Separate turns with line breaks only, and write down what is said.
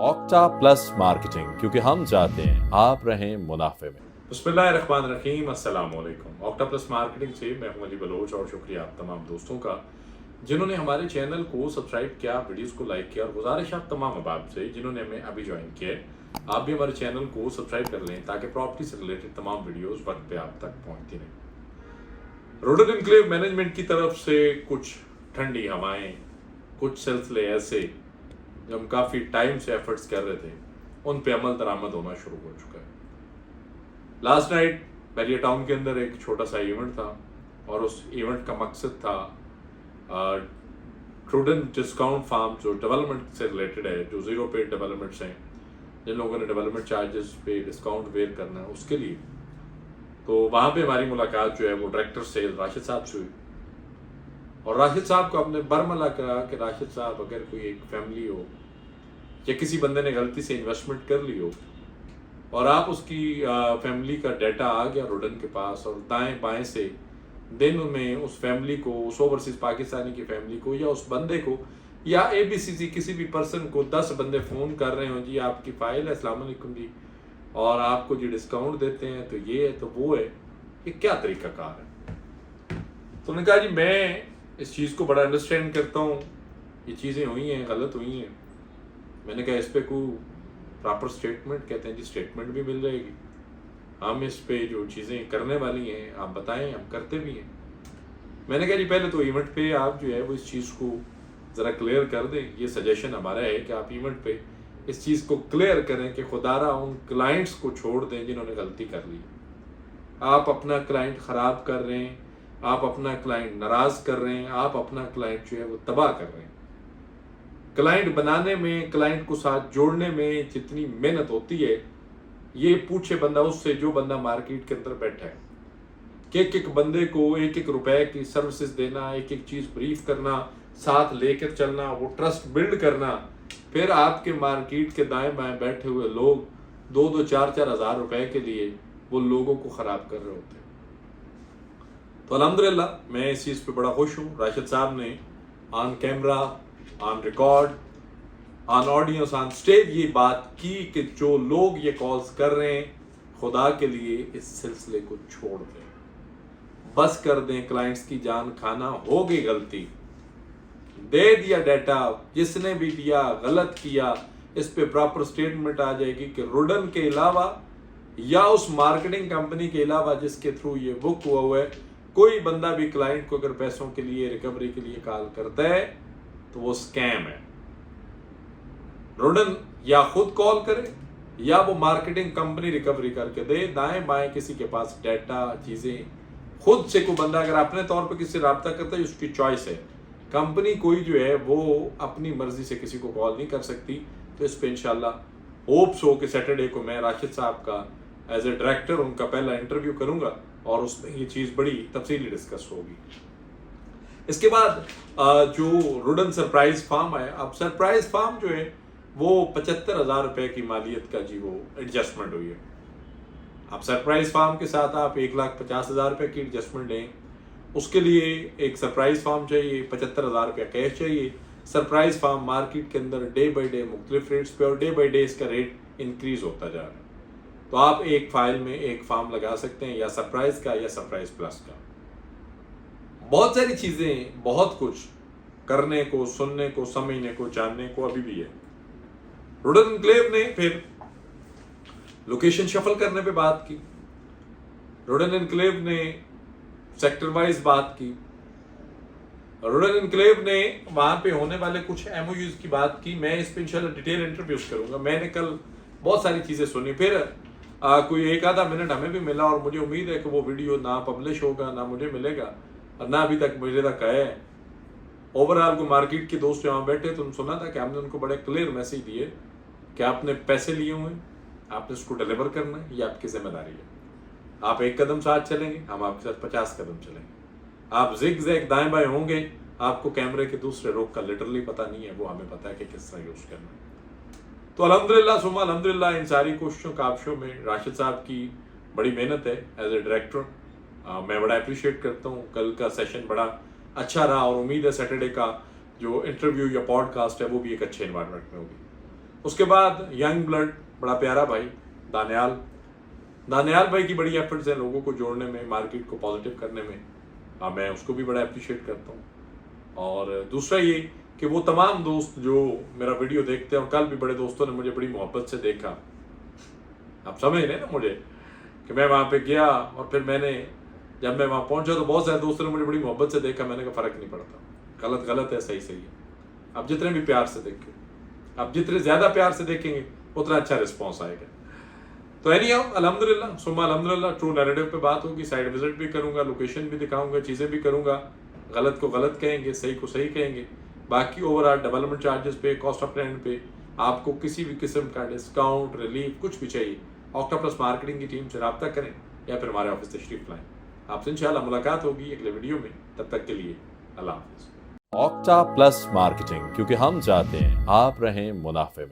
Octa plus marketing, क्योंकि हम चाहते हैं आप रहें मुनाफे में।
बिस्मिल्लाहिर्रहमानिर्रहीम, अस्सलाम वालेकुम। ऑक्टा प्लस मार्केटिंग से मैं हूं अली बलोच और शुक्रिया आप तमाम दोस्तों का जिन्होंने हमारे चैनल को सब्सक्राइब किया, वीडियोस को लाइक किया, और गुजारिश आप तमाम अहबाब से जिन्होंने हमें अभी ज्वाइन किया है आप भी हमारे चैनल को सब्सक्राइब कर लें ताकि प्रॉपर्टी से रिलेटेड तमाम वीडियोस वक्त पे आप तक पहुंचती रहें। रोडन एनक्लेव मैनेजमेंट की तरफ से कुछ ठंडी हवाएं, कुछ सिलसिले ऐसे जो हम काफ़ी टाइम से एफर्ट्स कर रहे थे उन पे अमल दरामद होना शुरू हो चुका है। लास्ट नाइट बैरियर टाउन के अंदर एक छोटा सा इवेंट था और उस इवेंट का मकसद था ट्रूडेंट डिस्काउंट फार्म जो डेवलपमेंट से रिलेटेड है, जो जीरो पेड डेवलपमेंट्स हैं, जिन लोगों ने डेवलपमेंट चार्जेस पे डिस्काउंट वेयर करना है उसके लिए। तो वहाँ पे हमारी मुलाकात जो है वो डायरेक्टर सेल राशिद साहब से हुई और राशिद साहब को हमने बरमला करा कि राशिद साहब अगर कोई एक फैमिली हो या किसी बंदे ने गलती से इन्वेस्टमेंट कर ली हो और आप उसकी फैमिली का डाटा आ गया रोडन के पास और दाएं बाएं से दिन में उस फैमिली को, उस ओवरसीज पाकिस्तानी की फैमिली को या उस बंदे को या एबीसीसी किसी भी पर्सन को 10 बंदे फ़ोन कर रहे हो, जी आपकी फ़ाइल है, अस्सलाम वालेकुम जी, और आपको जी डिस्काउंट देते हैं तो ये है तो वो है, ये क्या तरीक़ाकार है। तो उन्होंने कहा जी मैं इस चीज़ को बड़ा अंडरस्टैंड करता हूँ, ये चीज़ें हुई हैं, गलत हुई हैं। मैंने कहा इस पर कोई प्रॉपर स्टेटमेंट, कहते हैं जी स्टेटमेंट भी मिल जाएगी, हम इस पे जो चीज़ें करने वाली हैं आप बताएं, हम करते भी हैं। मैंने कहा जी पहले तो इवेंट पे आप जो है वो इस चीज़ को ज़रा क्लियर कर दें, ये सजेशन हमारा है कि आप इवेंट पे इस चीज़ को क्लियर करें कि खुदारा उन क्लाइंट्स को छोड़ दें जिन्होंने गलती कर ली। आप अपना क्लाइंट ख़राब कर रहे हैं, आप अपना क्लाइंट नाराज़ कर रहे हैं, आप अपना क्लाइंट जो है वो तबाह कर रहे हैं। क्लाइंट बनाने में, क्लाइंट को साथ जोड़ने में जितनी मेहनत होती है ये पूछे बंदा उससे जो बंदा मार्केट के अंदर बैठा है कि एक एक बंदे को एक एक रुपए की सर्विसेज देना, एक एक चीज़ ब्रीफ करना, साथ लेकर चलना, वो ट्रस्ट बिल्ड करना, फिर आपके मार्केट के दाएं बाएं बैठे हुए लोग 2-2, 4-4 हज़ार रुपए के लिए वो लोगों को ख़राब कर रहे होते हैं। तो अल्हम्दुलिल्लाह मैं इस चीज़ पे बड़ा खुश हूँ। राशिद साहब ने on camera, on record, on audience, on stage ये बात की कि जो लोग ये कॉल्स कर रहे हैं खुदा के लिए इस सिलसिले को छोड़ दें, बस कर दें, क्लाइंट्स की जान खाना, हो गई गलती, दे दिया डाटा, जिसने भी दिया गलत किया, इस पे प्रॉपर स्टेटमेंट आ जाएगी कि रोडन के अलावा या उस मार्केटिंग कंपनी के अलावा जिसके थ्रू ये बुक हुआ है, कोई बंदा भी क्लाइंट को अगर पैसों के लिए, रिकवरी के लिए कॉल करता है तो वो स्कैम है। रोडन या खुद कॉल करे या वो मार्केटिंग कंपनी रिकवरी करके दे, दाएं बाएं किसी के पास डाटा, चीज़ें, खुद से कोई बंदा अगर अपने तौर पर किसी से रब्ता करता है उसकी चॉइस है। कंपनी कोई जो है वो अपनी मर्जी से किसी को कॉल नहीं कर सकती। तो इस पर इंशाल्लाह होप्स हो कि सैटरडे को मैं राशिद साहब का एज ए डायरेक्टर उनका पहला इंटरव्यू करूंगा और उसमें ये चीज़ बड़ी तफसीली डिस्कस होगी। इसके बाद जो रोडन सरप्राइज फार्म है, अब सरप्राइज फार्म जो है वो 75,000 रुपए की मालियत का जी वो एडजस्टमेंट हुई है। अब सरप्राइज फार्म के साथ आप 1,50,000 रुपए की एडजस्टमेंट लें, उसके लिए एक सरप्राइज फार्म चाहिए, 75,000 रुपया कैश चाहिए। सरप्राइज फार्म मार्केट के अंदर डे बाई डे मुख्तलिफ रेट्स पे और डे बाई डे इसका रेट इंक्रीज होता जा रहा है। तो आप एक फाइल में एक फार्म लगा सकते हैं, या सरप्राइज का या सरप्राइज प्लस का। बहुत सारी चीज़ें, बहुत कुछ करने को, सुनने को, समझने को, जानने को अभी भी है। रोडन एनक्लेव ने फिर लोकेशन शफल करने पे बात की, रोडन एनक्लेव ने सेक्टर वाइज बात की, रोडन एनक्लेव ने वहां पे होने वाले कुछ एमओयूज की बात की। मैं इस पे इंशाल्लाह डिटेल इंटरव्यूज करूंगा। मैंने कल बहुत सारी चीज़ें सुनी, फिर कोई एक आधा मिनट हमें भी मिला और मुझे उम्मीद है कि वो वीडियो ना पब्लिश होगा, ना मुझे मिलेगा और ना अभी तक मुझे तक है। ओवरऑल को मार्केट के दोस्त यहाँ बैठे तो सुना था कि हमने उनको बड़े क्लियर मैसेज दिए कि आपने पैसे लिए हुए हैं, आपने उसको डिलीवर करना है, ये आपकी जिम्मेदारी है। आप एक कदम साथ चलेंगे, हम आपके साथ 50 कदम चलेंगे। आप जिग जैग दाएं बाएं होंगे, आपको कैमरे के दूसरे रुख का लिटरली पता नहीं है, वो हमें पता है कि किस तरह यूज करना है। तो अल्हम्दुलिल्लाह सुमा अल्हम्दुलिल्लाह इन सारी कोशिशों काबशों में राशिद साहब की बड़ी मेहनत है एज ए डायरेक्टर। मैं बड़ा अप्रिशिएट करता हूँ। कल का सेशन बड़ा अच्छा रहा और उम्मीद है सैटरडे का जो इंटरव्यू या पॉडकास्ट है वो भी एक अच्छे इन्वायरमेंट में होगी। उसके बाद यंग ब्लड, बड़ा प्यारा भाई दानियाल भाई की बड़ी एफर्ट्स हैं लोगों को जोड़ने में, मार्केट को पॉजिटिव करने में। मैं उसको भी बड़ा अप्रिशिएट करता हूँ। और दूसरा ये कि वो तमाम दोस्त जो मेरा वीडियो देखते हैं, और कल भी बड़े दोस्तों ने मुझे बड़ी मोहब्बत से देखा, आप समझ रहे हैं ना मुझे, कि मैं वहाँ पे गया और फिर जब मैं वहाँ पहुँचा तो बहुत सारे दोस्तों ने मुझे बड़ी मोहब्बत से देखा। मैंने कहा फ़र्क नहीं पड़ता, गलत गलत है, सही सही है। आप जितने भी प्यार से देखें, आप जितने ज़्यादा प्यार से देखेंगे उतना अच्छा रिस्पॉन्स आएगा। तो एनी हाउ अल्हम्दुलिल्लाह सुम्मा अल्हम्दुलिल्लाह, ट्रू नैरेटिव पे बात होगी, साइड विजिट भी करूँगा, लोकेशन भी दिखाऊँगा, चीज़ें भी करूँगा, गलत को गलत कहेंगे, सही को सही कहेंगे। बाकी ओवरऑल डेवलपमेंट चार्जेस पे, कॉस्ट ऑफ रेंट पे आपको किसी भी किस्म का डिस्काउंट, रिलीफ कुछ भी चाहिए, ऑक्टाप्लस मार्केटिंग की टीम से रब्ता करें या फिर हमारे ऑफिस तशरीफ लाएं। आपसे इंशाल्लाह मुलाकात होगी अगले वीडियो में। तब तक के लिए अल्लाह हाफिज़।
ऑक्टा प्लस मार्केटिंग, क्योंकि हम चाहते हैं आप रहें मुनाफे में।